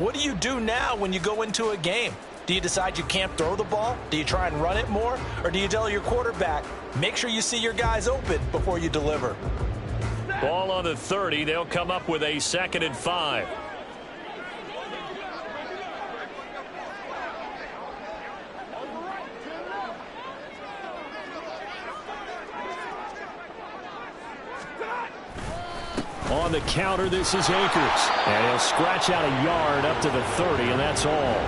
What do you do now when you go into a game? Do you decide you can't throw the ball? Do you try and run it more? Or do you tell your quarterback, make sure you see your guys open before you deliver? Ball on the 30. They'll come up with a 2nd and 5. On the counter, this is Akers. And he'll scratch out a yard up to the 30, and that's all.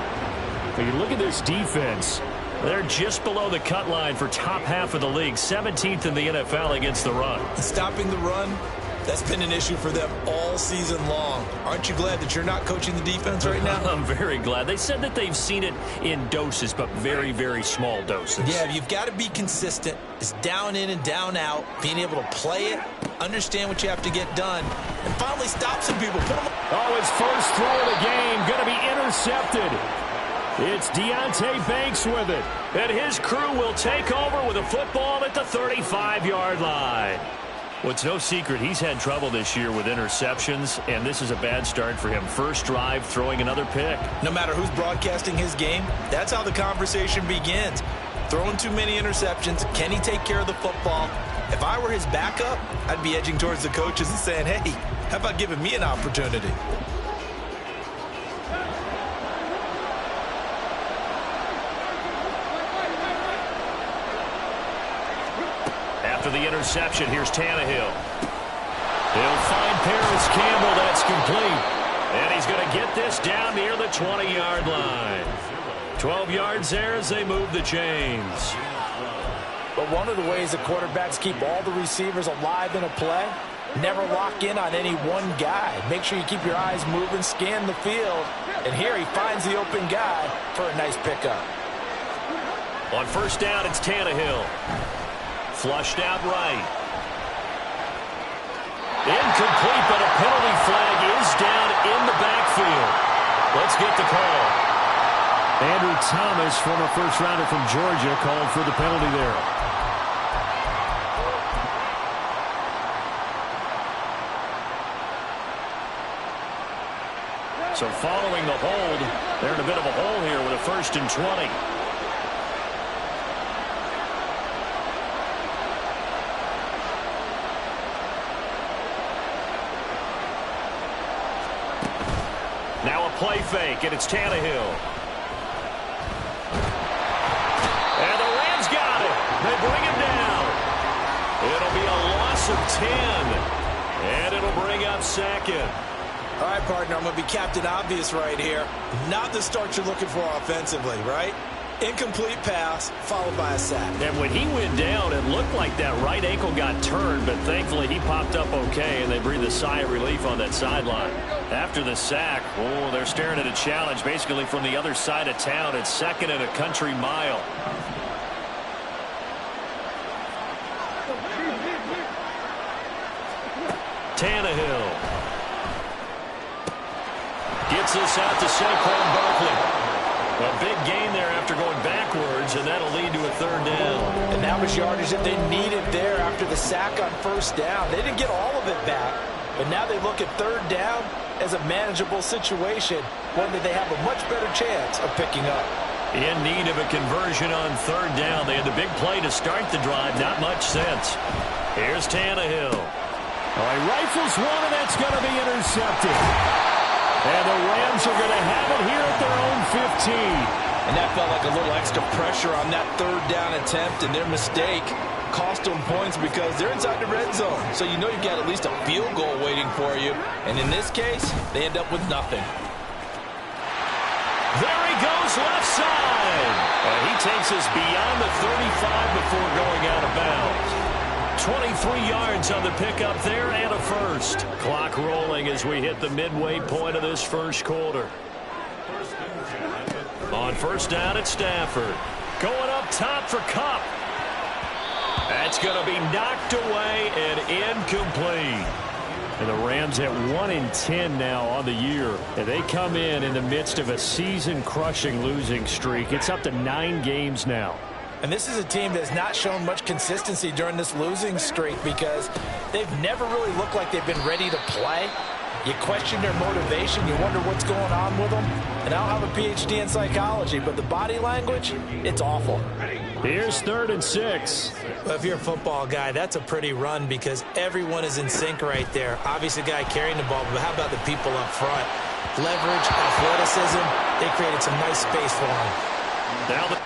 But you look at this defense. They're just below the cut line for top half of the league, 17th in the NFL against the run. Stopping the run, that's been an issue for them all season long. Aren't you glad that you're not coaching the defense right now? I'm very glad. They said that they've seen it in doses, but very, very small doses. Yeah, you've got to be consistent. It's down in and down out, being able to play it, understand what you have to get done, and finally stop some people. Put them up. Oh, his first throw of the game going to be intercepted. It's Deonte Banks with it. And his crew will take over with a football at the 35-yard line. Well, it's no secret he's had trouble this year with interceptions, and this is a bad start for him. First drive, throwing another pick. No matter who's broadcasting his game, that's how the conversation begins. Throwing too many interceptions, can he take care of the football? If I were his backup, I'd be edging towards the coaches and saying, hey, how about giving me an opportunity? After the interception, here's Tannehill. He'll find Paris Campbell. That's complete. And he's going to get this down near the 20-yard line. 12 yards there as they move the chains. But one of the ways that quarterbacks keep all the receivers alive in a play, never lock in on any one guy. Make sure you keep your eyes moving, scan the field. And here he finds the open guy for a nice pickup. On first down, it's Tannehill. Flushed out right. Incomplete, but a penalty flag is down in the backfield. Let's get the call. Andrew Thomas, former first-rounder from Georgia, called for the penalty there. So following the hold, they're in a bit of a hole here with a 1st and 20. Now a play fake, and it's Tannehill. And the Rams got it. They bring him down. It'll be a loss of 10. And it'll bring up 2nd. All right, partner, I'm going to be Captain Obvious right here. Not the start you're looking for offensively, right? Incomplete pass, followed by a sack. And when he went down, it looked like that right ankle got turned, but thankfully he popped up okay, and they breathed a sigh of relief on that sideline. After the sack, oh, they're staring at a challenge basically from the other side of town. It's 2nd and a country mile. Tannehill gets this out to Saquon Barkley. A big gain there after going backwards, and that'll lead to a 3rd down. And that was yardage that they needed there after the sack on first down. They didn't get all of it back, but now they look at 3rd down as a manageable situation, one that they have a much better chance of picking up. In need of a conversion on 3rd down. They had the big play to start the drive. Not much sense. Here's Tannehill. Oh, he rifles one, and that's going to be intercepted. And the Rams are going to have it here at their own 15. And that felt like a little extra pressure on that 3rd down attempt, and their mistake cost them points because they're inside the red zone. So you know you've got at least a field goal waiting for you. And in this case, they end up with nothing. There he goes, left side. And he takes us beyond the 35 before going out of bounds. 23 yards on the pickup there and a first. Clock rolling as we hit the midway point of this first quarter. On first down, it's Stafford. Going up top for Kupp. That's going to be knocked away and incomplete. And the Rams at 1-10 now on the year. And they come in the midst of a season-crushing losing streak. It's up to 9 games now. And this is a team that's not shown much consistency during this losing streak because they've never really looked like they've been ready to play. You question their motivation. You wonder what's going on with them. And I don't have a PhD in psychology, but the body language, it's awful. Here's 3rd and 6. Well, if you're a football guy, that's a pretty run because everyone is in sync right there. Obviously, the guy carrying the ball, but how about the people up front? Leverage, athleticism, they created some nice space for him. Now the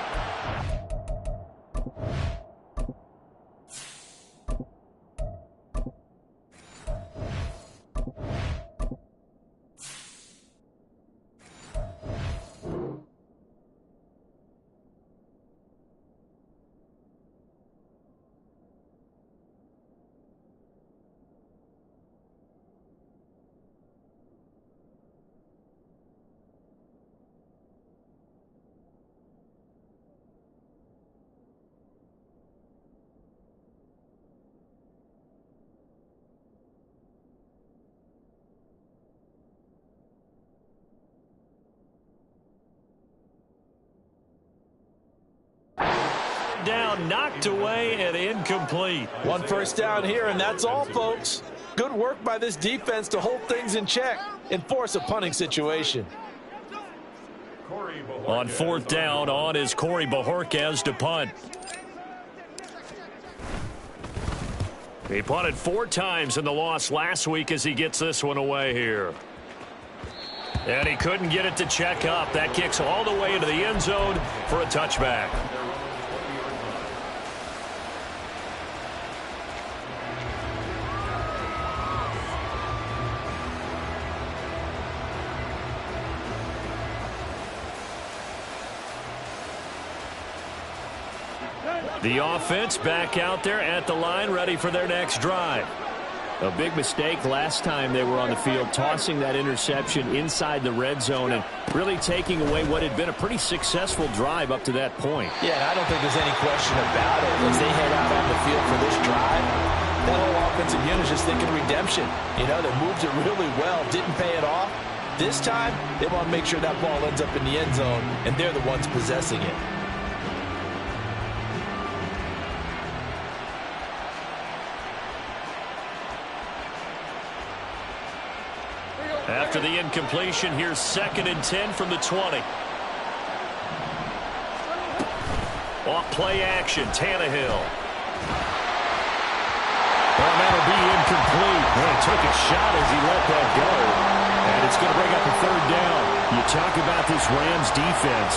down, knocked away, and incomplete. 1 first down here, and that's all, folks. Good work by this defense to hold things in check and force a punting situation. On 4th down, on is Corey Bojorquez to punt. He punted 4 times in the loss last week as he gets this one away here. And he couldn't get it to check up. That kicks all the way into the end zone for a touchback. The offense back out there at the line, ready for their next drive. A big mistake last time they were on the field, tossing that interception inside the red zone and really taking away what had been a pretty successful drive up to that point. Yeah, and I don't think there's any question about it. As they head out on the field for this drive, that whole offensive unit is just thinking redemption. You know, they moved it really well, didn't pay it off. This time, they want to make sure that ball ends up in the end zone, and they're the ones possessing it. After the incompletion, here's 2nd and 10 from the 20. Off play action, Tannehill. Well, that'll be incomplete. Well, he took a shot as he let that go. And it's going to bring up a 3rd down. You talk about this Rams defense.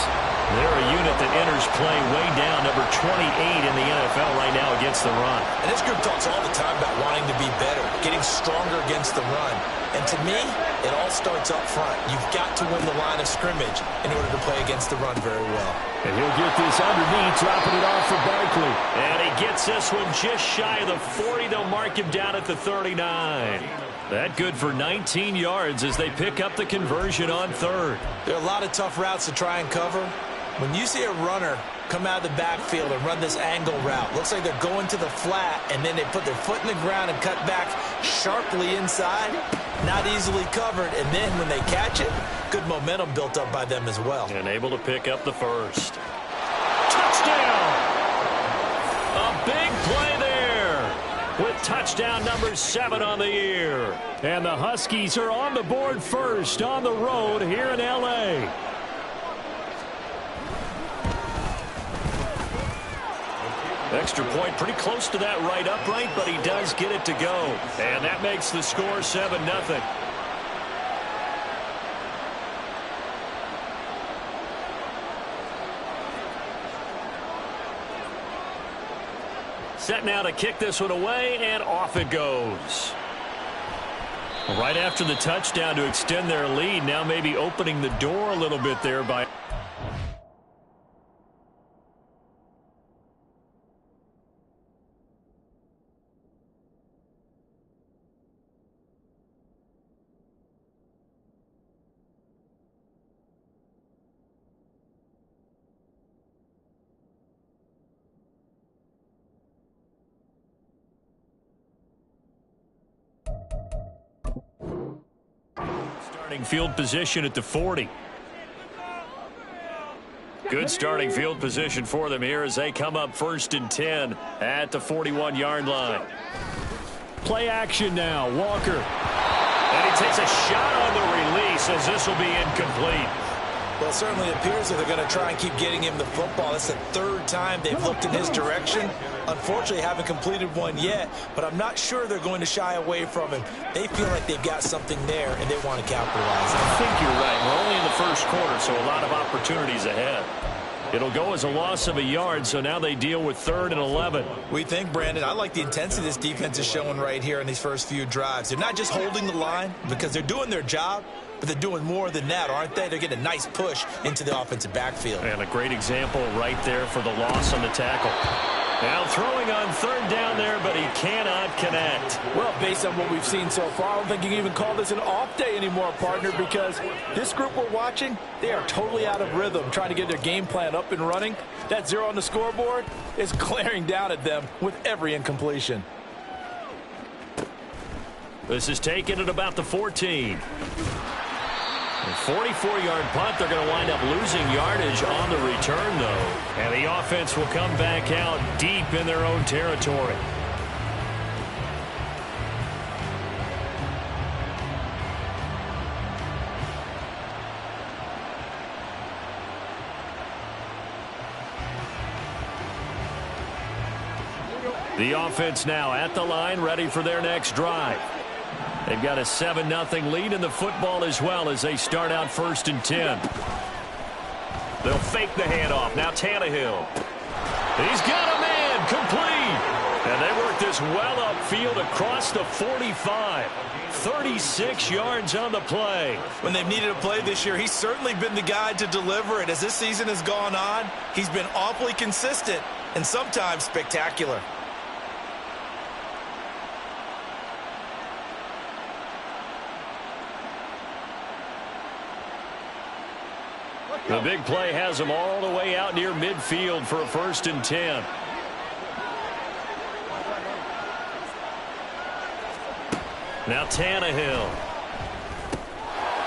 They're a unit that enters play way down, number 28 in the NFL right now against the run. And this group talks all the time about wanting to be better, getting stronger against the run. And to me, it all starts up front. You've got to win the line of scrimmage in order to play against the run very well. And he'll get this underneath, dropping it off for Barkley. And he gets this one just shy of the 40. They'll mark him down at the 39. That good for 19 yards as they pick up the conversion on 3rd. There are a lot of tough routes to try and cover. When you see a runner come out of the backfield and run this angle route, looks like they're going to the flat, and then they put their foot in the ground and cut back sharply inside, not easily covered, and then when they catch it, good momentum built up by them as well. And able to pick up the 1st. Touchdown! A big play there with touchdown number 7 on the year. And the Huskies are on the board first on the road here in L.A. Extra point pretty close to that right upright, but he does get it to go. And that makes the score 7-0. Set now to kick this one away, and off it goes. Right after the touchdown to extend their lead, now maybe opening the door a little bit there by... Starting field position at the 40. Good starting field position for them here as they come up 1st and 10 at the 41-yard line. Play action now. Walker. And he takes a shot on the release as this will be incomplete. Well, it certainly appears that they're going to try and keep getting him the football. That's the third time they've looked in his direction. Unfortunately, haven't completed one yet, but I'm not sure they're going to shy away from him. They feel like they've got something there, and they want to capitalize. I think you're right. We're only in the first quarter, so a lot of opportunities ahead. It'll go as a loss of a yard, so now they deal with 3rd and 11. We think, Brandon, I like the intensity this defense is showing right here in these first few drives. They're not just holding the line because they're doing their job, but they're doing more than that, aren't they? They're getting a nice push into the offensive backfield. And a great example right there for the loss on the tackle. Now throwing on 3rd down there, but he cannot connect. Well, based on what we've seen so far, I don't think you can even call this an off day anymore, partner, because this group we're watching, they are totally out of rhythm, trying to get their game plan up and running. That 0 on the scoreboard is glaring down at them with every incompletion. This is taken at about the 14. A 44-yard punt. They're going to wind up losing yardage on the return, though. And the offense will come back out deep in their own territory. The offense now at the line, ready for their next drive. They've got a 7-0 lead in the football as well as they start out 1st and 10. They'll fake the handoff. Now Tannehill. He's got a man complete. And they work this well upfield across the 45. 36 yards on the play. When they've needed a play this year, he's certainly been the guy to deliver it. As this season has gone on, he's been awfully consistent and sometimes spectacular. The big play has them all the way out near midfield for a 1st and 10. Now Tannehill.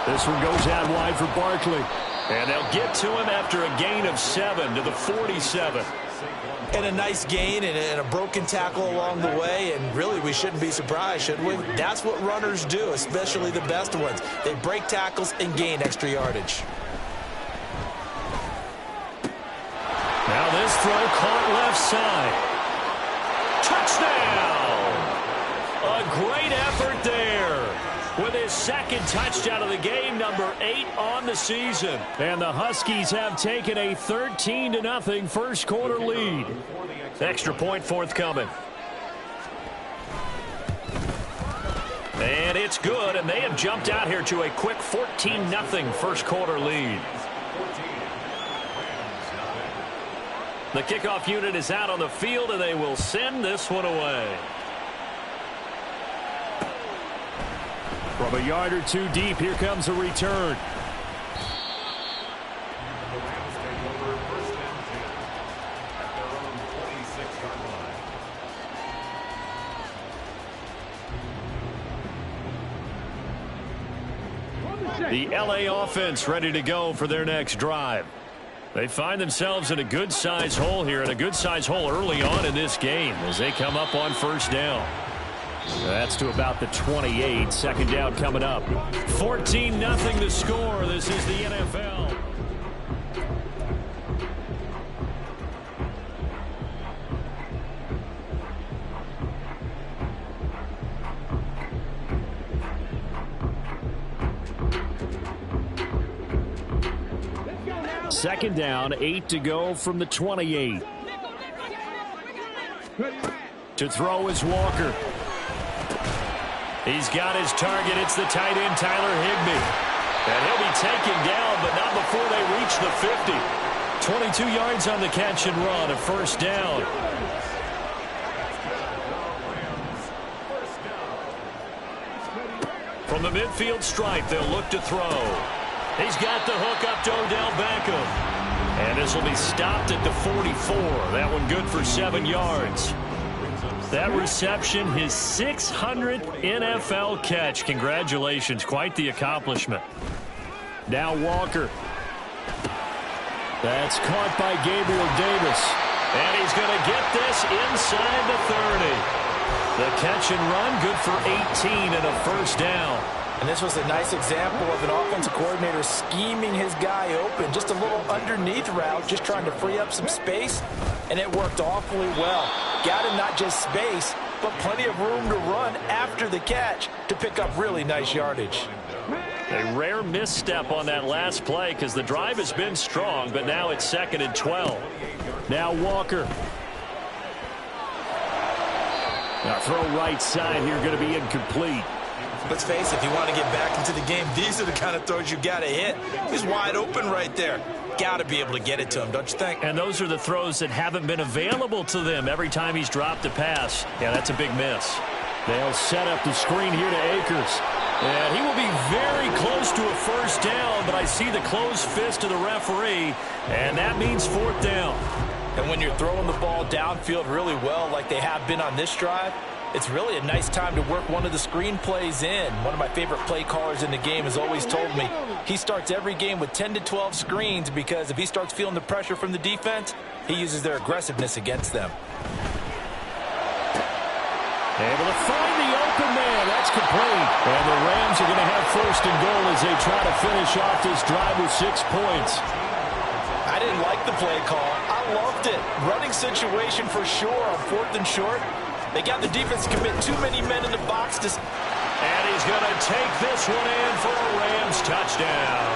This one goes out wide for Barkley. And they'll get to him after a gain of 7 to the 47. And a nice gain and a broken tackle along the way. And really, we shouldn't be surprised, should we? That's what runners do, especially the best ones. They break tackles and gain extra yardage. Now this throw caught left side. Touchdown! A great effort there with his 2nd touchdown of the game, number 8 on the season. And the Huskies have taken a 13-0 first quarter lead. Extra point forthcoming. And it's good, and they have jumped out here to a quick 14-0 first quarter lead. The kickoff unit is out on the field, and they will send this one away. From a yard or 2 deep, here comes a return. The LA offense ready to go for their next drive. They find themselves in a good-sized hole here, and a good-sized hole early on in this game as they come up on 1st down. That's to about the 28. 2nd down coming up. 14-0 the score. This is the NFL. Second down, 8 to go from the 28. To throw is Walker. He's got his target. It's the tight end, Tyler Higbee. And he'll be taken down, but not before they reach the 50. 22 yards on the catch and run, a 1st down. From the midfield stripe, they'll look to throw. He's got the hook up to Odell Beckham. And this will be stopped at the 44. That one good for 7 yards. That reception, his 600th NFL catch. Congratulations. Quite the accomplishment. Now Walker. That's caught by Gabriel Davis. And he's going to get this inside the 30. The catch and run, good for 18 and a 1st down. And this was a nice example of an offensive coordinator scheming his guy open. Just a little underneath route, just trying to free up some space, and it worked awfully well. Got him not just space, but plenty of room to run after the catch to pick up really nice yardage. A rare misstep on that last play because the drive has been strong, but now it's 2nd and 12. Now Walker. Now throw right side here, going to be incomplete. Let's face it, if you want to get back into the game, these are the kind of throws you got to hit. He's wide open right there. Got to be able to get it to him, don't you think? And those are the throws that haven't been available to them every time he's dropped a pass. Yeah, that's a big miss. They'll set up the screen here to Akers. And he will be very close to a first down, but I see the closed fist of the referee, and that means 4th down. And when you're throwing the ball downfield really well like they have been on this drive, it's really a nice time to work one of the screen plays in. One of my favorite play callers in the game has always told me he starts every game with 10 to 12 screens because if he starts feeling the pressure from the defense, he uses their aggressiveness against them. Able to find the open man. That's complete. And the Rams are going to have 1st and goal as they try to finish off this drive with 6 points. I didn't like the play call. I loved it. Running situation for sure on 4th and short. They got the defense to commit too many men in the box. And he's going to take this one in for a Rams touchdown.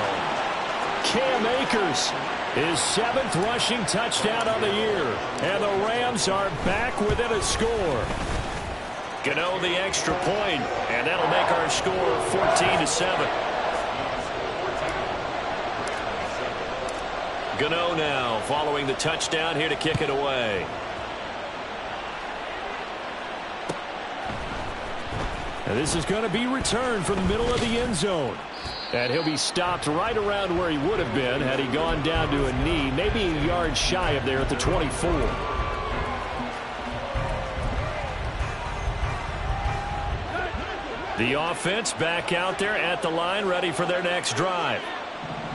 Cam Akers, his 7th rushing touchdown of the year. And the Rams are back within a score. Gano the extra point, and that'll make our score 14-7. Gano now following the touchdown here to kick it away. And this is going to be returned from the middle of the end zone. And he'll be stopped right around where he would have been had he gone down to a knee, maybe a yard shy of there at the 24. The offense back out there at the line, ready for their next drive.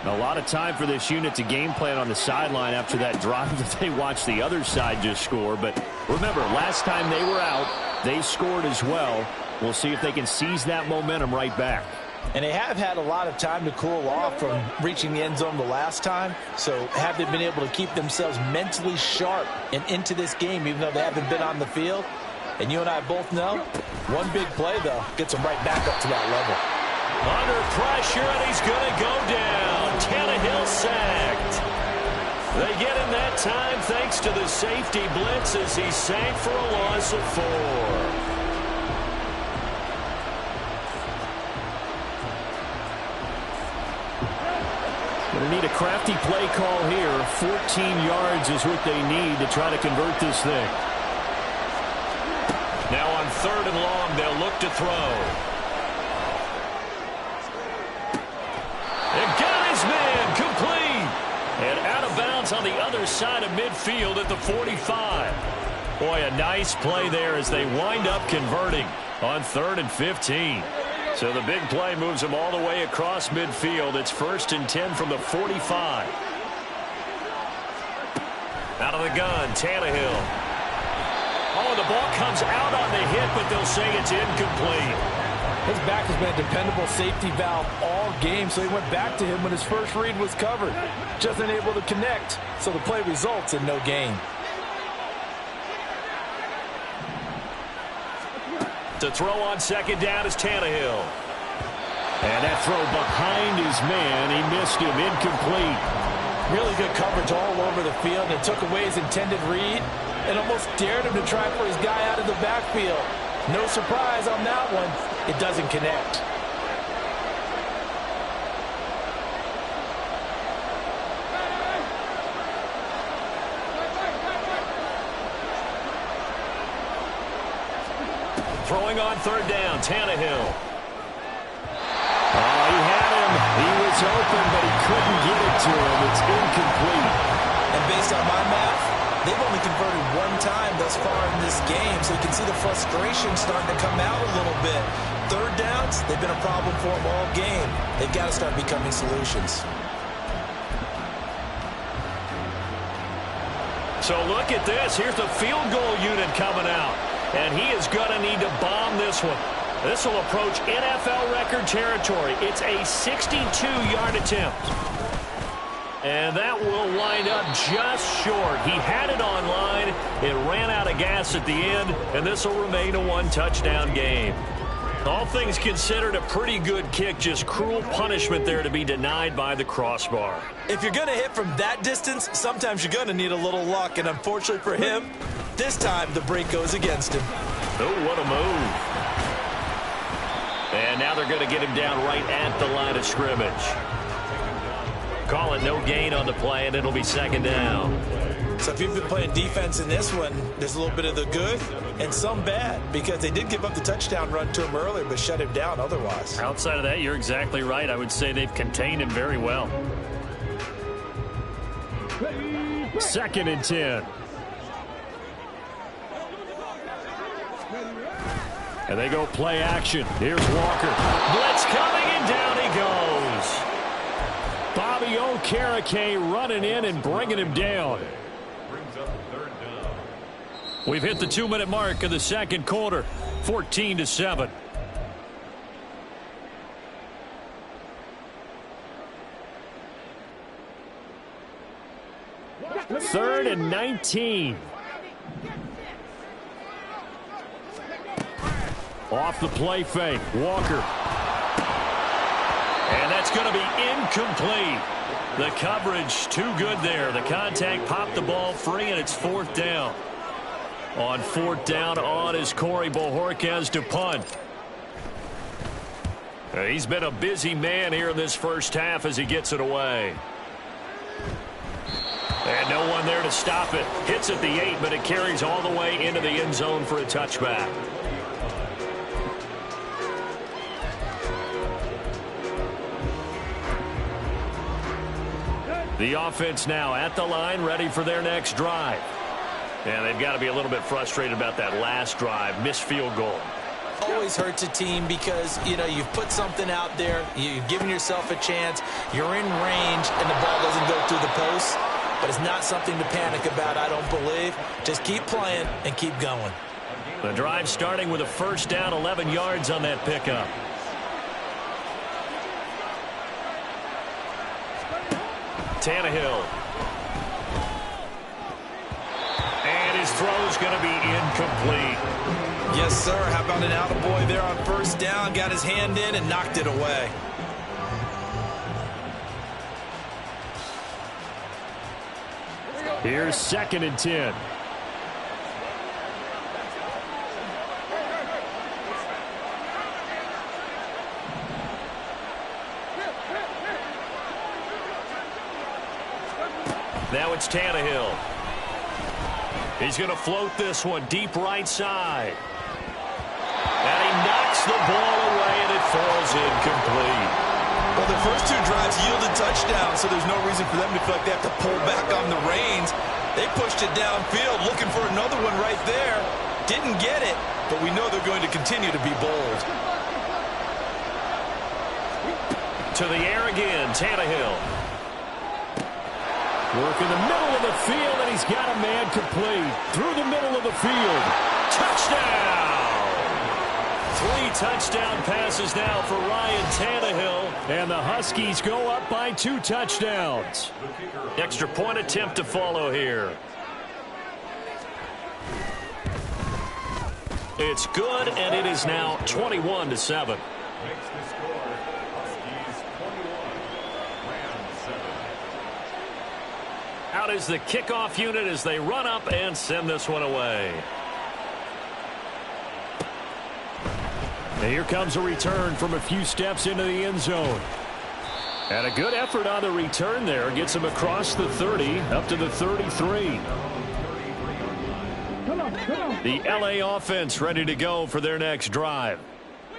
A lot of time for this unit to game plan on the sideline after that drive that they watched the other side just score. But remember, last time they were out, they scored as well. We'll see if they can seize that momentum right back. And they have had a lot of time to cool off from reaching the end zone the last time. So have they been able to keep themselves mentally sharp and into this game, even though they haven't been on the field? And you and I both know, one big play, though, gets them right back up to that level. Under pressure, and he's going to go down. Tannehill sacked. They get him that time thanks to the safety blitz as he sank for a loss of 4. Going to need a crafty play call here. 14 yards is what they need to try to convert this thing. Now on 3rd and long, they'll look to throw. And got his man complete. And out of bounds on the other side of midfield at the 45. Boy, a nice play there as they wind up converting on 3rd and 15. So the big play moves them all the way across midfield. It's 1st and 10 from the 45. Out of the gun, Tannehill. Oh, the ball comes out on the hit, but they'll say it's incomplete. His back has been a dependable safety valve all game, so he went back to him when his first read was covered. Just unable to connect, so the play results in no gain. To throw on 2nd down is Tannehill. And that throw behind his man, he missed him, incomplete. Really good coverage all over the field, and it took away his intended read and almost dared him to try for his guy out of the backfield. No surprise on that one. It doesn't connect. Throwing on 3rd down, Tannehill. Oh, he had him. He was open, but he couldn't get it to him. It's incomplete. And based on my math, they've only converted one time thus far in this game, so you can see the frustration starting to come out a little bit. 3rd downs, they've been a problem for them all game. They've got to start becoming solutions. So look at this. Here's the field goal unit coming out. And he is going to need to bomb this one. This will approach NFL record territory. It's a 62-yard attempt. And that will wind up just short. He had it on line. It ran out of gas at the end, and this will remain a one-touchdown game. All things considered, a pretty good kick. Just cruel punishment there to be denied by the crossbar. If you're going to hit from that distance, sometimes you're going to need a little luck. And unfortunately for him, this time the break goes against him. Oh, what a move. And now they're going to get him down right at the line of scrimmage. Call it no gain on the play, and it'll be second down. So if you've been playing defense in this one, there's a little bit of the good and some bad, because they did give up the touchdown run to him earlier, but shut him down otherwise. Outside of that, you're exactly right. I would say they've contained him very well. 2nd and 10. And they go play action. Here's Walker. Blitz coming, and down he goes. Bobby Okereke running in and bringing him down. We've hit the 2-minute mark of the second quarter. 14-7. Third and 19. Off the play fake. Walker. And that's going to be incomplete. The coverage too good there. The contact popped the ball free, and it's 4th down. On 4th down, on is Corey Bojorquez to punt. He's been a busy man here in this first half as he gets it away. And no one there to stop it. Hits at the 8, but it carries all the way into the end zone for a touchback. The offense now at the line, ready for their next drive. And they've got to be a little bit frustrated about that last drive. Missed field goal. Always hurts a team because, you know, you've put something out there. You've given yourself a chance. You're in range, and the ball doesn't go through the post. But it's not something to panic about, I don't believe. Just keep playing and keep going. The drive starting with a first down, 11 yards on that pickup. Tannehill. And his throw's going to be incomplete. Yes, sir. How about an attaboy there on first down? Got his hand in and knocked it away. Here's 2nd and 10. Now it's Tannehill. He's going to float this one deep right side. And he knocks the ball away, and it falls incomplete. Well, the first 2 drives yielded touchdowns, so there's no reason for them to feel like they have to pull back on the reins. They pushed it downfield, looking for another one right there. Didn't get it, but we know they're going to continue to be bold. To the air again, Tannehill. Work in the middle of the field, and he's got a man complete. Through the middle of the field. Touchdown! 3 touchdown passes now for Ryan Tannehill. And the Huskies go up by 2 touchdowns. Extra point attempt to follow here. It's good, and it is now 21-7. Out is the kickoff unit as they run up and send this one away. And here comes a return from a few steps into the end zone. And a good effort on the return there. Gets him across the 30, up to the 33. The LA offense ready to go for their next drive.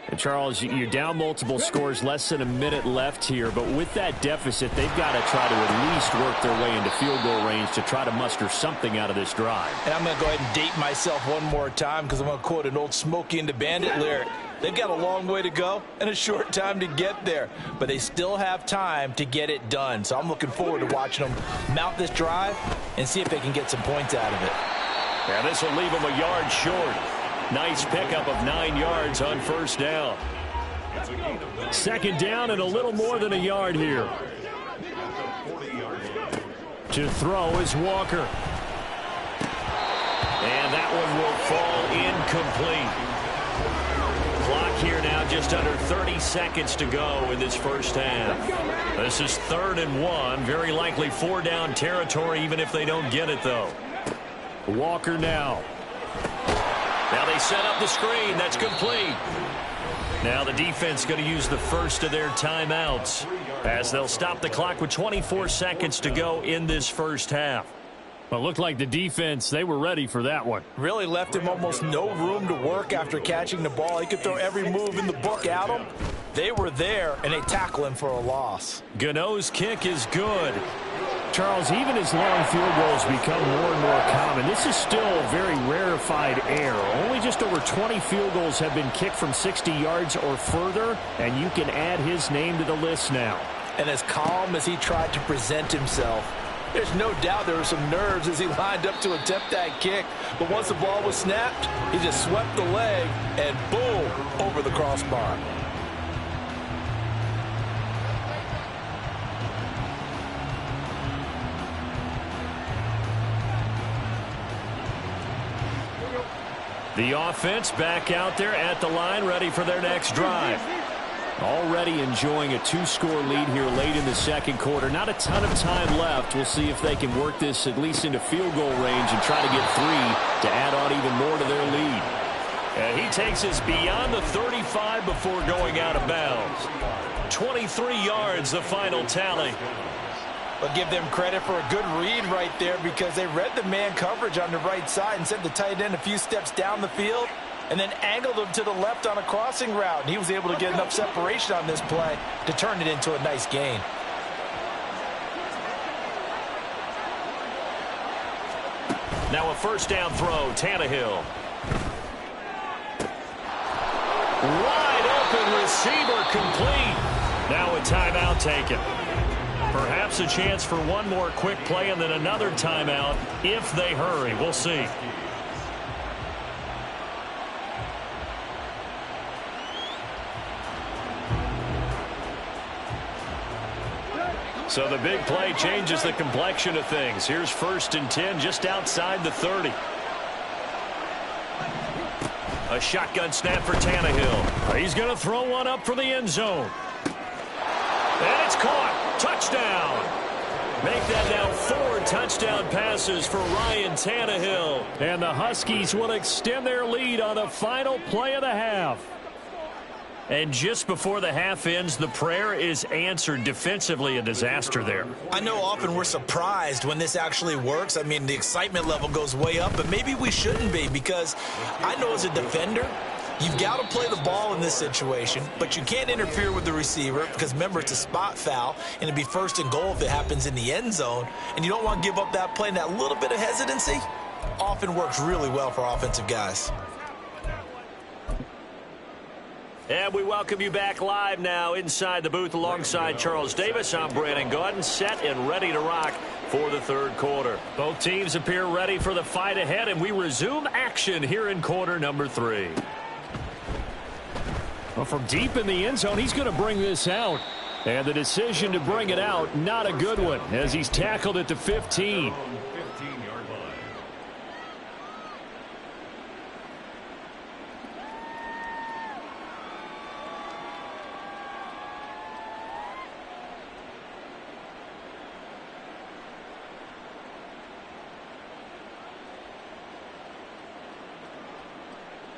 And Charles, you're down multiple scores, less than a minute left here. But with that deficit, they've got to try to at least work their way into field goal range to try to muster something out of this drive. And I'm going to go ahead and date myself one more time because I'm going to quote an old Smokey and the Bandit lyric. They've got a long way to go and a short time to get there. But they still have time to get it done. So I'm looking forward to watching them mount this drive and see if they can get some points out of it. Yeah, this will leave them a yard short. Nice pickup of 9 yards on first down. Second down and a little more than a yard here. To throw is Walker. And that one will fall incomplete. Clock here now, just under 30 seconds to go in this first half. This is 3rd and 1. Very likely 4-down territory, even if they don't get it, though. Walker now. Now they set up the screen. That's complete. Now the defense going to use the first of their timeouts as they'll stop the clock with 24 seconds to go in this first half. Well, it looked like the defense, they were ready for that one. Really left him almost no room to work after catching the ball. He could throw every move in the book at him. They were there, and they tackle him for a loss. Gano's kick is good. Charles, even as long field goals become more and more common, this is still a very rarefied air. Only just over 20 field goals have been kicked from 60 yards or further, and you can add his name to the list now. And as calm as he tried to present himself, there's no doubt there were some nerves as he lined up to attempt that kick. But once the ball was snapped, he just swept the leg and boom, over the crossbar. The offense back out there at the line, ready for their next drive. Already enjoying a 2-score lead here late in the second quarter. Not a ton of time left. We'll see if they can work this at least into field goal range and try to get 3 to add on even more to their lead. And he takes us beyond the 35 before going out of bounds. 23 yards, the final tally. But give them credit for a good read right there because they read the man coverage on the right side and sent the tight end a few steps down the field and then angled him to the left on a crossing route. And he was able to get enough separation on this play to turn it into a nice gain. Now a first down throw, Tannehill. Wide open receiver complete. Now a timeout taken. Perhaps a chance for one more quick play and then another timeout if they hurry. We'll see. So the big play changes the complexion of things. Here's 1st and 10 just outside the 30. A shotgun snap for Tannehill. He's going to throw one up for the end zone. And it's caught. Touchdown. Make that now 4 touchdown passes for Ryan Tannehill. And the Huskies will extend their lead on the final play of the half. And just before the half ends, the prayer is answered. Defensively, a disaster there. I know often we're surprised when this actually works. I mean, the excitement level goes way up, but maybe we shouldn't be because I know as a defender, you've got to play the ball in this situation, but you can't interfere with the receiver because, remember, it's a spot foul, and it'd be 1st and goal if it happens in the end zone, and you don't want to give up that play, and that little bit of hesitancy often works really well for offensive guys. And we welcome you back live now inside the booth alongside Charles Davis. I'm Brandon Gaudin, set and ready to rock for the 3rd quarter. Both teams appear ready for the fight ahead, and we resume action here in quarter number 3. Well, from deep in the end zone, he's going to bring this out. And the decision to bring it out, not a good one, as he's tackled at the 15.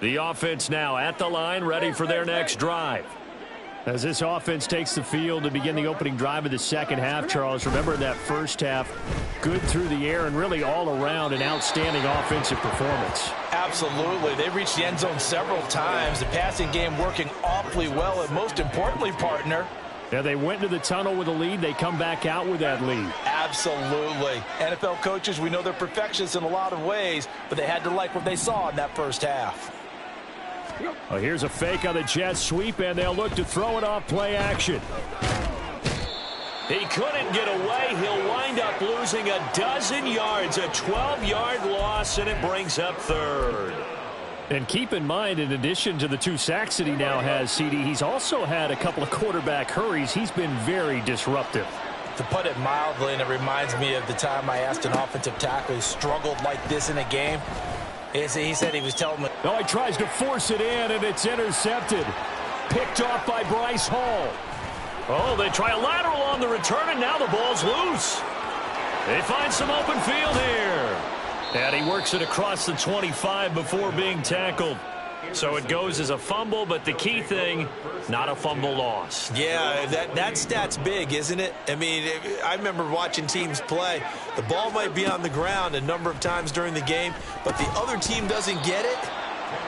The offense now at the line, ready for their next drive. As this offense takes the field to begin the opening drive of the second half, Charles, remember that first half, good through the air and really all around an outstanding offensive performance. Absolutely. They reached the end zone several times. The passing game working awfully well, and most importantly, partner, yeah, they went into the tunnel with a lead. They come back out with that lead. Absolutely. NFL coaches, we know they're perfectionists in a lot of ways, but they had to like what they saw in that first half. Well, here's a fake on the jet sweep, and they'll look to throw it off play action. He couldn't get away. He'll wind up losing a dozen yards, a 12-yard loss, and it brings up 3rd. And keep in mind, in addition to the 2 sacks that he now has, CD, he's also had a couple of quarterback hurries. He's been very disruptive. To put it mildly, and it reminds me of the time I asked an offensive tackle who struggled like this in a game. He said he was telling me. Oh, he tries to force it in, and it's intercepted. Picked off by Bryce Hall. Oh, they try a lateral on the return, and now the ball's loose. They find some open field here. And he works it across the 25 before being tackled. So it goes as a fumble, but the key thing, not a fumble loss. Yeah, that stat's big, isn't it? I mean, I remember watching teams play. The ball might be on the ground a number of times during the game, but the other team doesn't get it.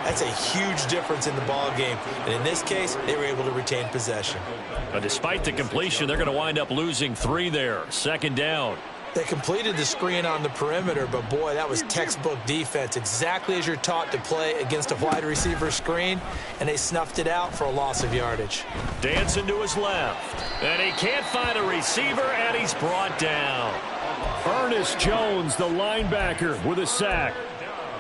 That's a huge difference in the ball game. And in this case, they were able to retain possession. But despite the completion, they're going to wind up losing 3 there. 2nd down. They completed the screen on the perimeter, but boy, that was textbook defense. Exactly as you're taught to play against a wide receiver screen, and they snuffed it out for a loss of yardage. Dancing to his left. And he can't find a receiver, and he's brought down. Ernest Jones, the linebacker, with a sack.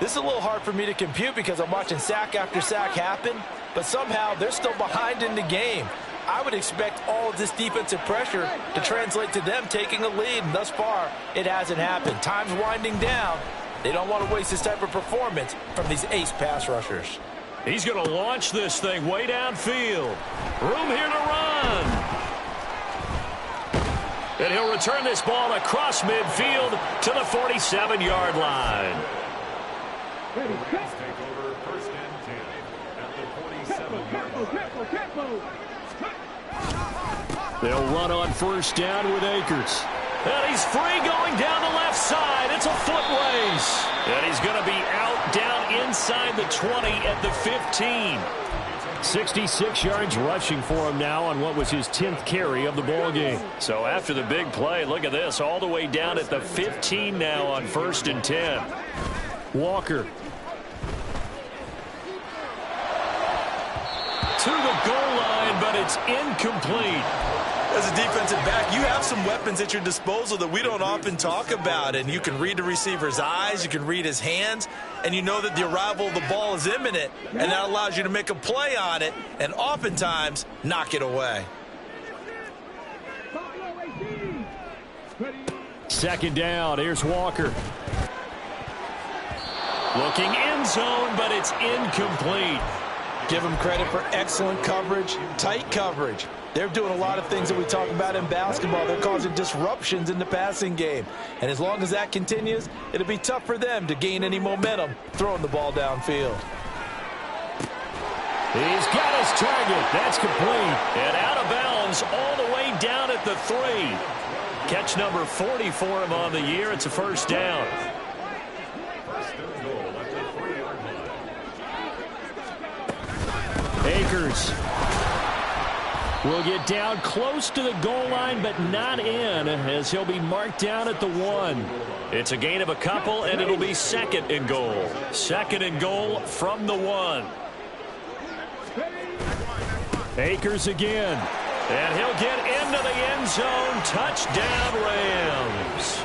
This is a little hard for me to compute because I'm watching sack after sack happen, but somehow they're still behind in the game. I would expect all of this defensive pressure to translate to them taking a lead, and thus far, it hasn't happened. Time's winding down. They don't want to waste this type of performance from these ace pass rushers. He's going to launch this thing way downfield. Room here to run. And he'll return this ball across midfield to the 47-yard line. Take over 1st and 10 at the 47-yard line. They'll run on 1st down with Akers. And he's free going down the left side. It's a foot race. And he's going to be out down inside the 20 at the 15. 66 yards rushing for him now on what was his 10th carry of the ball game. So after the big play, look at this, all the way down at the 15 now on 1st and 10. Walker. To the goal line, but it's incomplete. As a defensive back, you have some weapons at your disposal that we don't often talk about, and you can read the receiver's eyes, you can read his hands, and you know that the arrival of the ball is imminent, and that allows you to make a play on it and oftentimes knock it away. 2nd down. Here's Walker. Looking end zone, but it's incomplete. Give them credit for excellent coverage, tight coverage. They're doing a lot of things that we talk about in basketball. They're causing disruptions in the passing game. And as long as that continues, it'll be tough for them to gain any momentum throwing the ball downfield. He's got his target. That's complete. And out of bounds all the way down at the 3. Catch number 40 for him on the year. It's a 1st down. Akers will get down close to the goal line, but not in, as he'll be marked down at the 1. It's a gain of a couple, and it'll be 2nd and goal. 2nd and goal from the 1. Akers again. And he'll get into the end zone. Touchdown, Rams.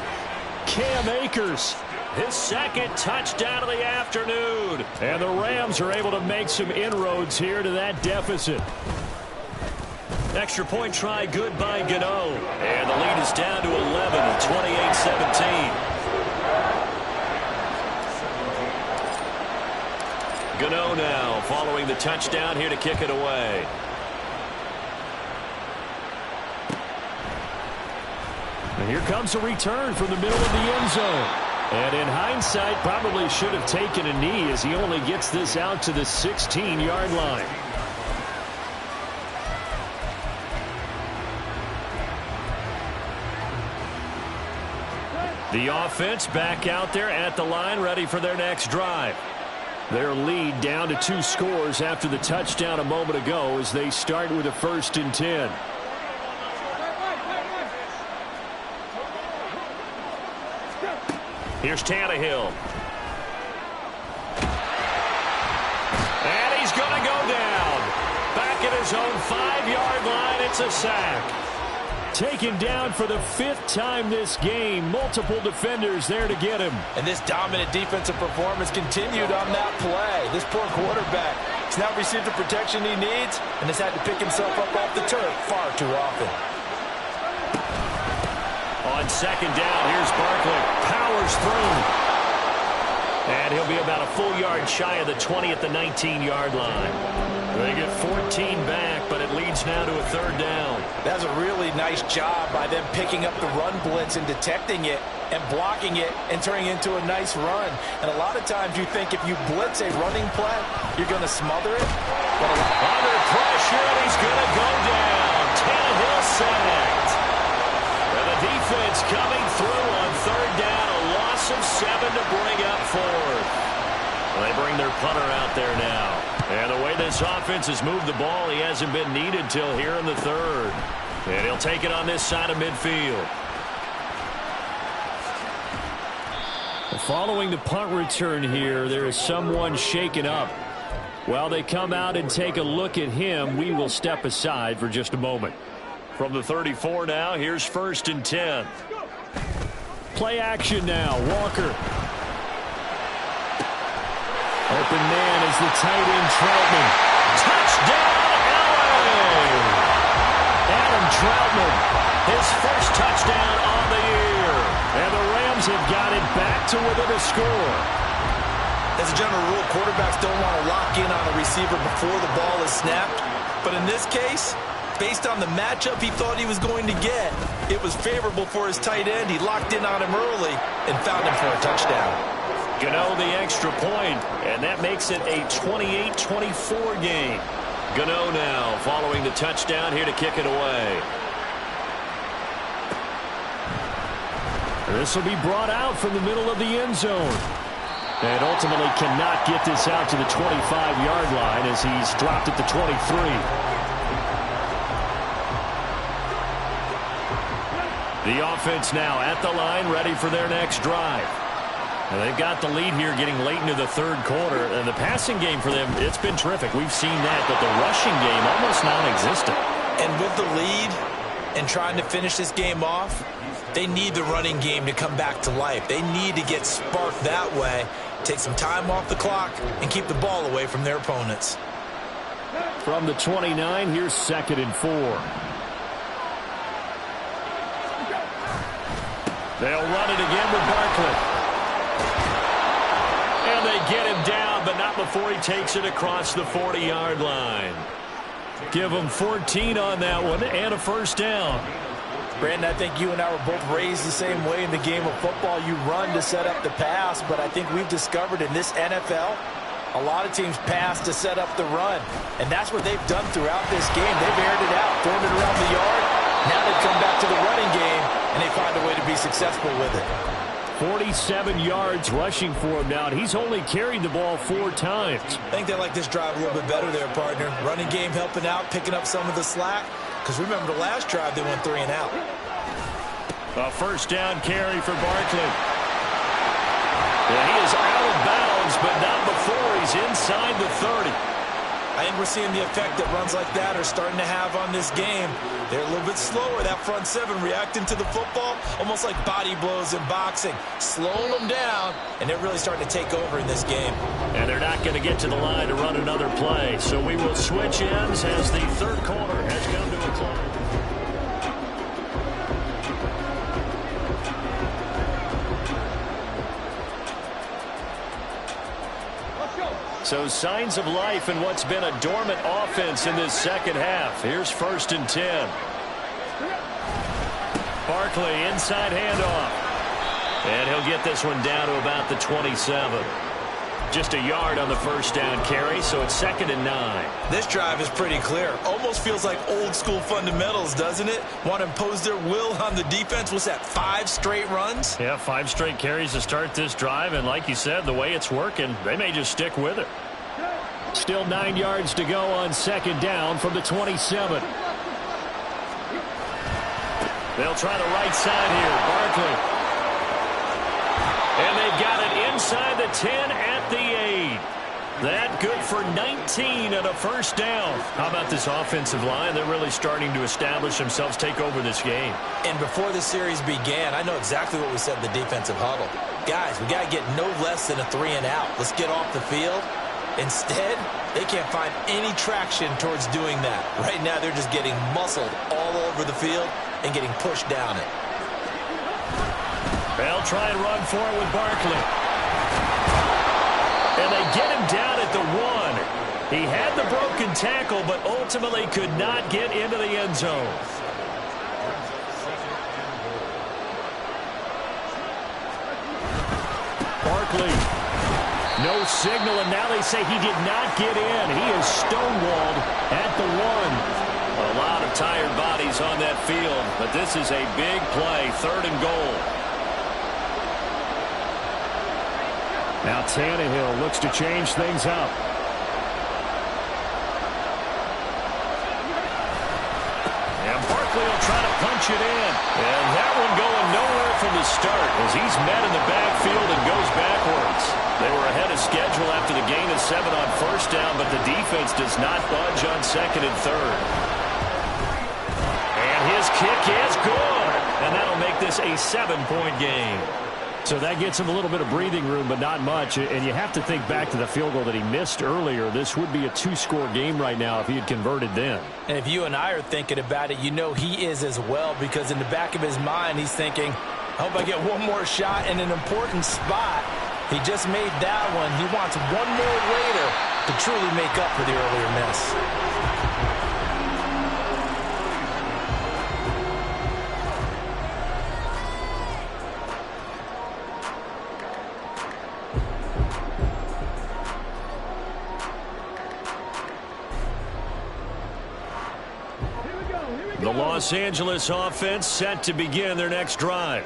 Cam Akers. His 2nd touchdown of the afternoon. And the Rams are able to make some inroads here to that deficit. Extra point try good by Gano. And the lead is down to 11 at 28-17. Gano now following the touchdown here to kick it away. And here comes a return from the middle of the end zone. And in hindsight, probably should have taken a knee as he only gets this out to the 16-yard line. The offense back out there at the line, ready for their next drive. Their lead down to 2 scores after the touchdown a moment ago as they start with a 1st and 10. Here's Tannehill. And he's going to go down. Back at his own 5-yard line, it's a sack. taken down for the 5th time this game. Multiple defenders there to get him. And this dominant defensive performance continued on that play. This poor quarterback has now received the protection he needs and has had to pick himself up off the turf far too often. On second down, here's Barkley. Powers through. And he'll be about a full yard shy of the 20 at the 19-yard line. They get 14 back, but it leads now to a 3rd down. That's a really nice job by them picking up the run blitz and detecting it and blocking it and turning it into a nice run. And a lot of times you think if you blitz a running play, you're going to smother it. But under pressure, and he's going to go down. Tannehill sacked. And the defense coming through on 3rd down. A loss of 7 to bring up 4th. They bring their punter out there now. And the way this offense has moved the ball, he hasn't been needed till here in the 3rd. And he'll take it on this side of midfield. Following the punt return here, there is someone shaken up. While they come out and take a look at him, we will step aside for just a moment. From the 34 now, here's 1st and 10. Play action now. Walker. Open man is the tight end, Troutman. Touchdown, LA! Adam Troutman. His first touchdown on the year. And the Rams have got it back to within a score. As a general rule, quarterbacks don't want to lock in on a receiver before the ball is snapped. But in this case, based on the matchup he thought he was going to get, it was favorable for his tight end. He locked in on him early and found him for a touchdown. Gano the extra point, and that makes it a 28-24 game. Gano now following the touchdown here to kick it away. This will be brought out from the middle of the end zone. And ultimately cannot get this out to the 25-yard line as he's dropped at the 23. The offense now at the line, ready for their next drive. And they've got the lead here getting late into the 3rd quarter. And the passing game for them, it's been terrific. We've seen that, but the rushing game almost non-existent. And with the lead and trying to finish this game off, they need the running game to come back to life. They need to get sparked that way, take some time off the clock, and keep the ball away from their opponents. From the 29, here's 2nd and 4. They'll run it again with Barkley. And they get him down, but not before he takes it across the 40-yard line. Give him 14 on that one and a 1st down. Brandon, I think you and I were both raised the same way in the game of football. You run to set up the pass, but I think we've discovered in this NFL, a lot of teams pass to set up the run. And that's what they've done throughout this game. They've aired it out, thrown it around the yard. Now they've come back to the running game, and they find a way to be successful with it. 47 yards rushing for him now, and he's only carried the ball 4 times. I think they like this drive a little bit better there, partner. Running game helping out, picking up some of the slack. Because remember, the last drive, they went 3 and out. A 1st down carry for Barkley. Yeah, he is out of bounds, but not before he's inside the 30. I think we're seeing the effect that runs like that are starting to have on this game. They're a little bit slower, that front 7 reacting to the football, almost like body blows in boxing, slowing them down, and they're really starting to take over in this game. And they're not going to get to the line to run another play, so we will switch ends as the 3rd quarter has come to a close. So signs of life in what's been a dormant offense in this 2nd half. Here's 1st and 10. Barkley, inside handoff. And he'll get this one down to about the 27. Just a yard on the 1st down carry, so it's 2nd and 9. This drive is pretty clear. Almost feels like old school fundamentals, doesn't it? Want to impose their will on the defense. What's that, 5 straight runs? Yeah, 5 straight carries to start this drive, and like you said, the way it's working, they may just stick with it. Still 9 yards to go on 2nd down from the 27. They'll try the right side here. Barkley. And they've got it inside the 10 at the 8. That good for 19 and a first down. How about this offensive line? They're really starting to establish themselves, take over this game. And before the series began, I know exactly what we said in the defensive huddle. Guys, we got to get no less than a 3-and-out. Let's get off the field. Instead, they can't find any traction towards doing that. Right now, they're just getting muscled all over the field and getting pushed down it. They'll try and run for it with Barkley. And they get him down at the 1. He had the broken tackle, but ultimately could not get into the end zone. Barkley. No signal, and now they say he did not get in. He is stonewalled at the 1. A lot of tired bodies on that field, but this is a big play, 3rd and goal. Now Tannehill looks to change things up. And Barkley will try to punch it in. And that one going nowhere from the start as he's met in the backfield and goes backwards. They were ahead of schedule after the gain of 7 on first down, but the defense does not budge on 2nd and 3rd. And his kick is good. And that'll make this a 7-point game. So that gets him a little bit of breathing room, but not much. And you have to think back to the field goal that he missed earlier. This would be a 2-score game right now if he had converted then. And if you and I are thinking about it, you know he is as well, because in the back of his mind, he's thinking, I hope I get one more shot in an important spot. He just made that one. He wants one more later to truly make up for the earlier miss. The Los Angeles offense set to begin their next drive.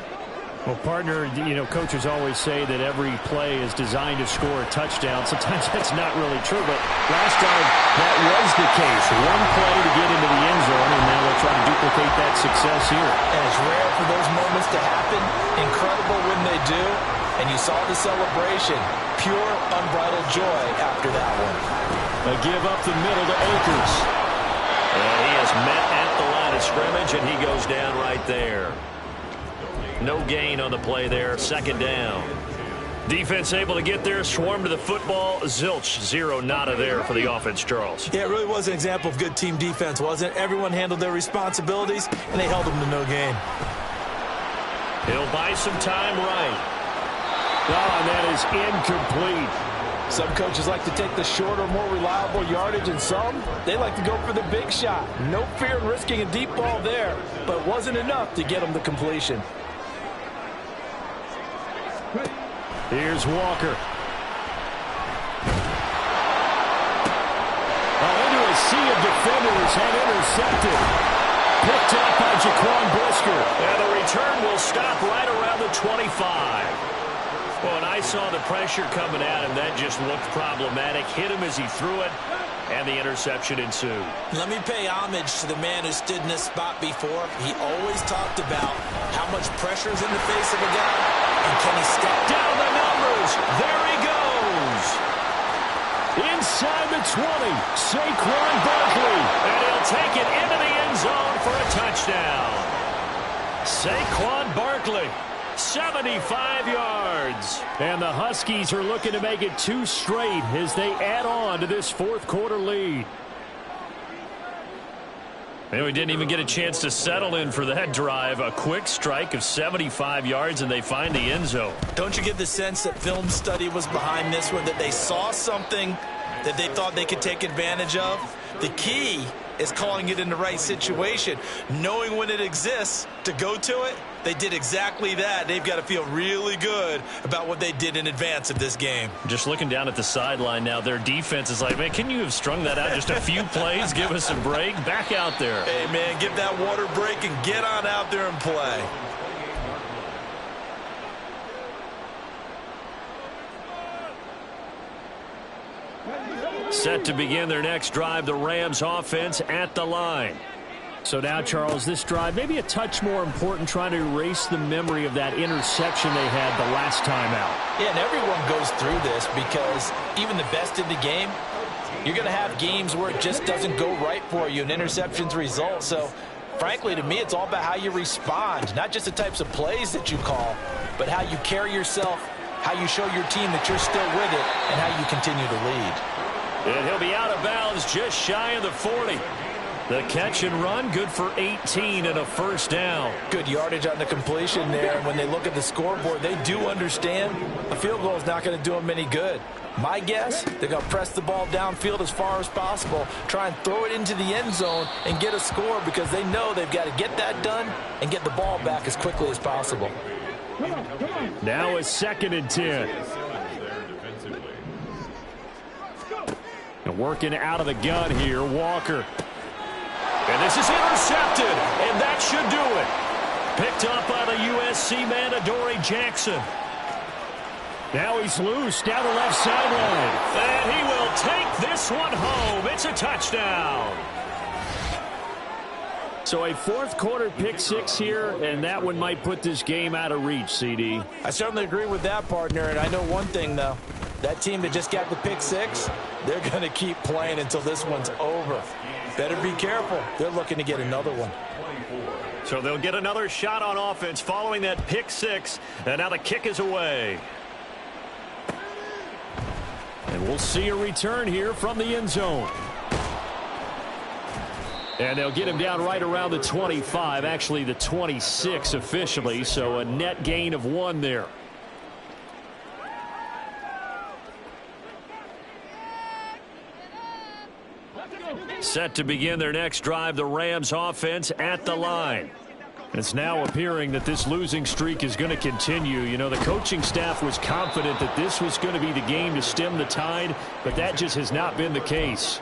Well, partner, coaches always say that every play is designed to score a touchdown. Sometimes that's not really true, but last time that was the case. One play to get into the end zone, and now they'll try to duplicate that success here. And it's rare for those moments to happen. Incredible when they do. And you saw the celebration. Pure, unbridled joy after that one. A give up the middle to Akers. And he is met at the line of scrimmage, and he goes down right there. No gain on the play there, 2nd down. Defense able to get there, swarm to the football. Zilch, 0 nada there for the offense, Charles. Yeah, it really was an example of good team defense, wasn't it? Everyone handled their responsibilities, and they held them to no gain. He'll buy some time right. Oh, and that is incomplete. Some coaches like to take the shorter, more reliable yardage, and some, they like to go for the big shot. No fear in risking a deep ball there, but it wasn't enough to get them the completion. Here's Walker. Into a sea of defenders and intercepted. Picked up by Jaquan Brisker. And the return will stop right around the 25. Well, and I saw the pressure coming at him. That just looked problematic. Hit him as he threw it, and the interception ensued. Let me pay homage to the man who stood in this spot before. He always talked about how much pressure is in the face of a guy, and can he step down the numbers? There he goes. Inside the 20, Saquon Barkley. And he'll take it into the end zone for a touchdown. Saquon Barkley. 75 yards. And the Huskies are looking to make it 2 straight as they add on to this 4th quarter lead. And we didn't even get a chance to settle in for that drive. A quick strike of 75 yards, and they find the end zone. Don't you get the sense that film study was behind this one, that they saw something that they thought they could take advantage of? The key is calling it in the right situation, knowing when it exists to go to it. They did exactly that. They've got to feel really good about what they did in advance of this game. Just looking down at the sideline now, their defense is like, man, can you have strung that out just a few plays? Give us a break. Back out there. Hey, man, give that water break and get on out there and play. Set to begin their next drive, the Rams offense at the line. So now, Charles, this drive maybe a touch more important, trying to erase the memory of that interception they had the last time out. Yeah, and everyone goes through this because even the best in the game, you're going to have games where it just doesn't go right for you, and interceptions result. So, frankly, to me, it's all about how you respond, not just the types of plays that you call, but how you carry yourself, how you show your team that you're still with it, and how you continue to lead. And he'll be out of bounds just shy of the 40. The catch and run, good for 18 and a first down. Good yardage on the completion there. And when they look at the scoreboard, they do understand a field goal is not going to do them any good. My guess, they're going to press the ball downfield as far as possible, try and throw it into the end zone and get a score because they know they've got to get that done and get the ball back as quickly as possible. Now it's 2nd and 10. And working out of the gun here, Walker. And this is intercepted, and that should do it. Picked up by the USC man, Adoree Jackson. Now he's loose down the left sideline. And he will take this one home. It's a touchdown. So a 4th quarter pick 6 here, and that one might put this game out of reach, CD. I certainly agree with that, partner, and I know one thing, though. That team that just got the pick 6, they're going to keep playing until this one's over. Better be careful. They're looking to get another one. So they'll get another shot on offense following that pick 6, and now the kick is away. And we'll see a return here from the end zone. And they'll get him down right around the 25, actually the 26 officially, so a net gain of 1 there. Set to begin their next drive, the Rams offense at the line. It's now appearing that this losing streak is going to continue. You know, the coaching staff was confident that this was going to be the game to stem the tide, but that just has not been the case.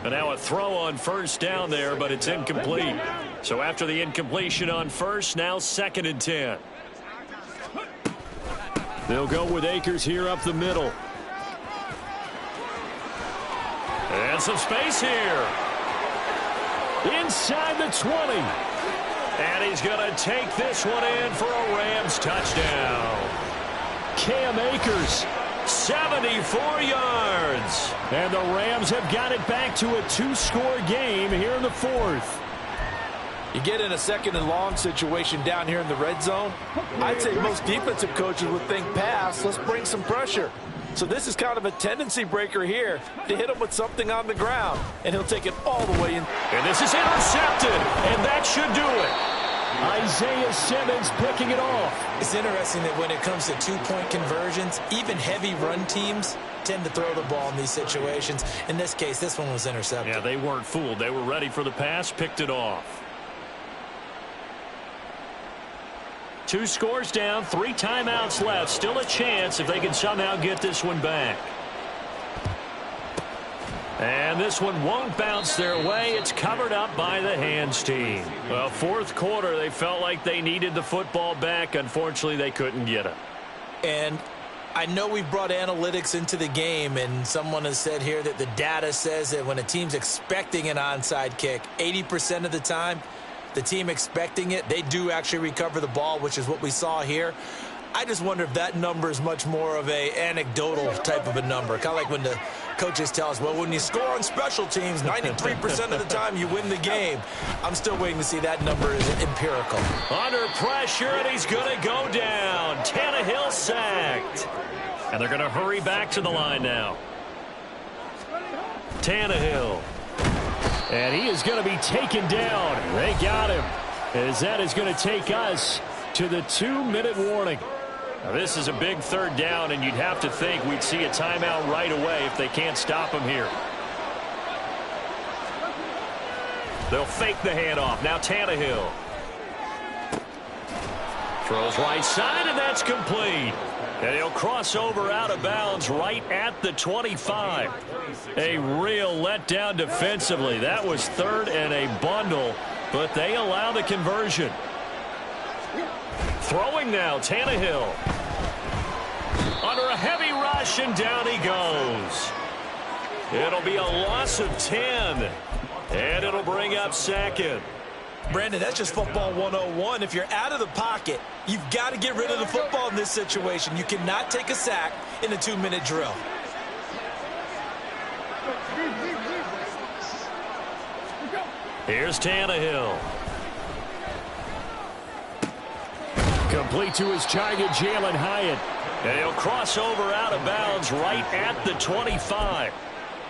And now a throw on first down there, but it's incomplete. So after the incompletion on first, now 2nd and 10. They'll go with Akers here up the middle. And some space here. Inside the 20. And he's going to take this one in for a Rams touchdown. Cam Akers. 74 yards. And the Rams have got it back to a 2-score game here in the 4th. You get in a 2nd and long situation down here in the red zone, I'd say most defensive coaches would think pass, let's bring some pressure. So this is kind of a tendency breaker here to hit him with something on the ground, and he'll take it all the way in. And this is intercepted, and that should do it. Isaiah Simmons picking it off. It's interesting that when it comes to 2-point conversions, even heavy run teams tend to throw the ball in these situations. In this case, this one was intercepted. Yeah, they weren't fooled. They were ready for the pass, picked it off. 2 scores down, 3 timeouts left. Still a chance if they can somehow get this one back. And this one won't bounce their way. It's covered up by the hands team. Well, 4th quarter, they felt like they needed the football back. Unfortunately, they couldn't get it. And I know we brought analytics into the game, and someone has said here that the data says that when a team's expecting an onside kick, 80% of the time, the team expecting it, they do actually recover the ball, which is what we saw here. I just wonder if that number is much more of a anecdotal type of a number. Kind of like when the coaches tell us, well, when you score on special teams, 93% of the time you win the game. I'm still waiting to see that number is empirical. Under pressure, and he's going to go down. Tannehill sacked. And they're going to hurry back to the line now. Tannehill. And he is going to be taken down. They got him. As that is going to take us to the 2-minute warning. Now, this is a big 3rd down, and you'd have to think we'd see a timeout right away if they can't stop him here. They'll fake the handoff. Now Tannehill. Throws right side, and that's complete. And he'll cross over out of bounds right at the 25. A real letdown defensively. That was 3rd and a bundle, but they allow the conversion. Throwing now, Tannehill. Under a heavy rush, and down he goes. It'll be a loss of 10, and it'll bring up 2nd. Brandon, that's just football 101. If you're out of the pocket, you've got to get rid of the football in this situation. You cannot take a sack in a 2-minute drill. Here's Tannehill. Complete to his target, Jalen Hyatt. And he'll cross over out of bounds right at the 25.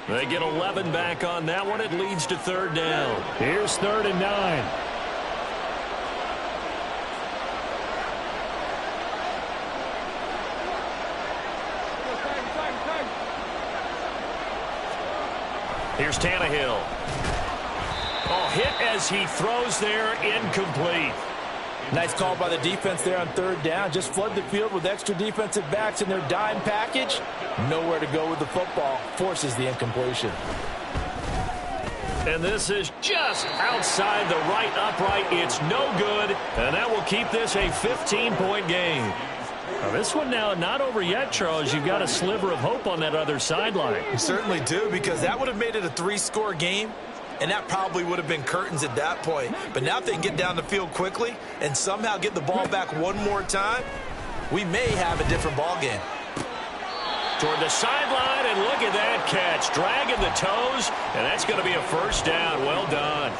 They get 11 back on that one. It leads to third down. Here's 3rd and 9. Here's Tannehill. Oh, hit as he throws there, incomplete. Nice call by the defense there on 3rd down. Just flood the field with extra defensive backs in their dime package. Nowhere to go with the football. Forces the incompletion. And this is just outside the right upright. It's no good, and that will keep this a 15-point game. Now this one now not over yet, Charles. You've got a sliver of hope on that other sideline. You certainly do, because that would have made it a 3-score game. And that probably would have been curtains at that point. But now if they can get down the field quickly and somehow get the ball back one more time, we may have a different ball game. Toward the sideline, and look at that catch. Dragging the toes, and that's going to be a first down. Well done.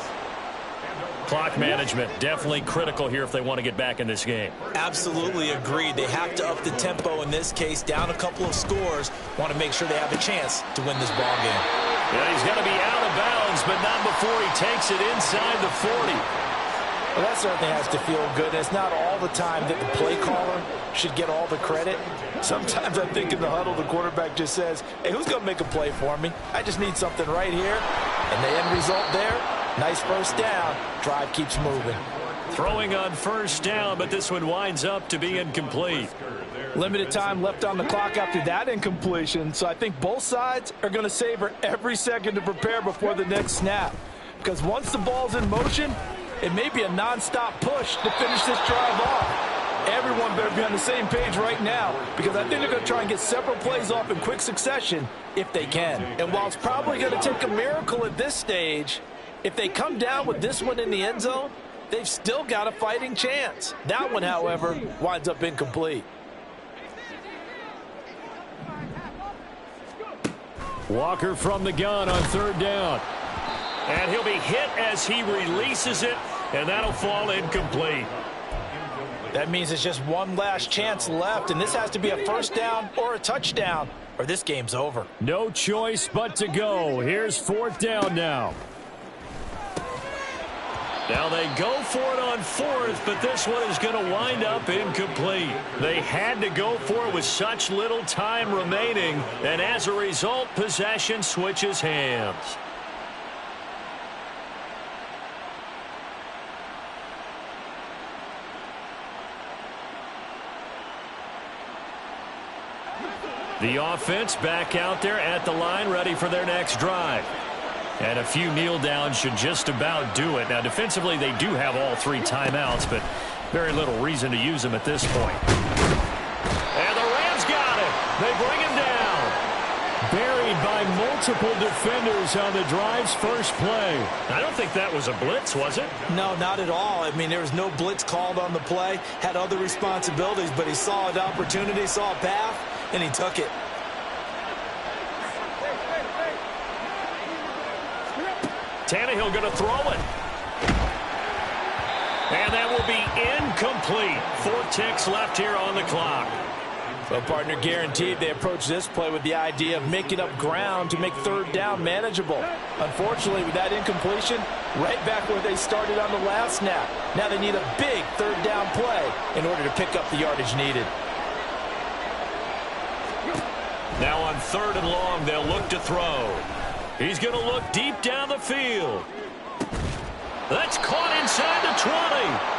Clock management, definitely critical here if they want to get back in this game. Absolutely agreed. They have to up the tempo in this case, down a couple of scores. Want to make sure they have a chance to win this ball game. Yeah, he's going to be out of bounds, but not before he takes it inside the 40. Well, that certainly has to feel good. And it's not all the time that the play caller should get all the credit. Sometimes I think in the huddle, the quarterback just says, hey, who's going to make a play for me? I just need something right here. And the end result there, nice first down. Drive keeps moving. Throwing on first down, but this one winds up to be incomplete. Limited time left on the clock after that incompletion, so I think both sides are going to savor every second to prepare before the next snap. Because once the ball's in motion, it may be a nonstop push to finish this drive off. Everyone better be on the same page right now, because I think they're going to try and get several plays off in quick succession if they can. And while it's probably going to take a miracle at this stage, if they come down with this one in the end zone, they've still got a fighting chance. That one, however, winds up incomplete. Walker from the gun on 3rd down. And he'll be hit as he releases it, and that'll fall incomplete. That means it's just one last chance left, and this has to be a first down or a touchdown, or this game's over. No choice but to go. Here's 4th down now. Now they go for it on 4th, but this one is going to wind up incomplete. They had to go for it with such little time remaining, and as a result, possession switches hands. The offense back out there at the line, ready for their next drive. And a few kneel downs should just about do it. Now, defensively, they do have all 3 timeouts, but very little reason to use them at this point. And the Rams got it. They bring him down. Buried by multiple defenders on the drive's first play. I don't think that was a blitz, was it? No, not at all. I mean, there was no blitz called on the play. Had other responsibilities, but he saw an opportunity, saw a path, and he took it. Tannehill going to throw it. And that will be incomplete. 4 ticks left here on the clock. Well, partner, guaranteed they approach this play with the idea of making up ground to make 3rd down manageable. Unfortunately, with that incompletion, right back where they started on the last snap. Now they need a big 3rd down play in order to pick up the yardage needed. Now on 3rd and long, they'll look to throw. He's going to look deep down the field. That's caught inside the 20.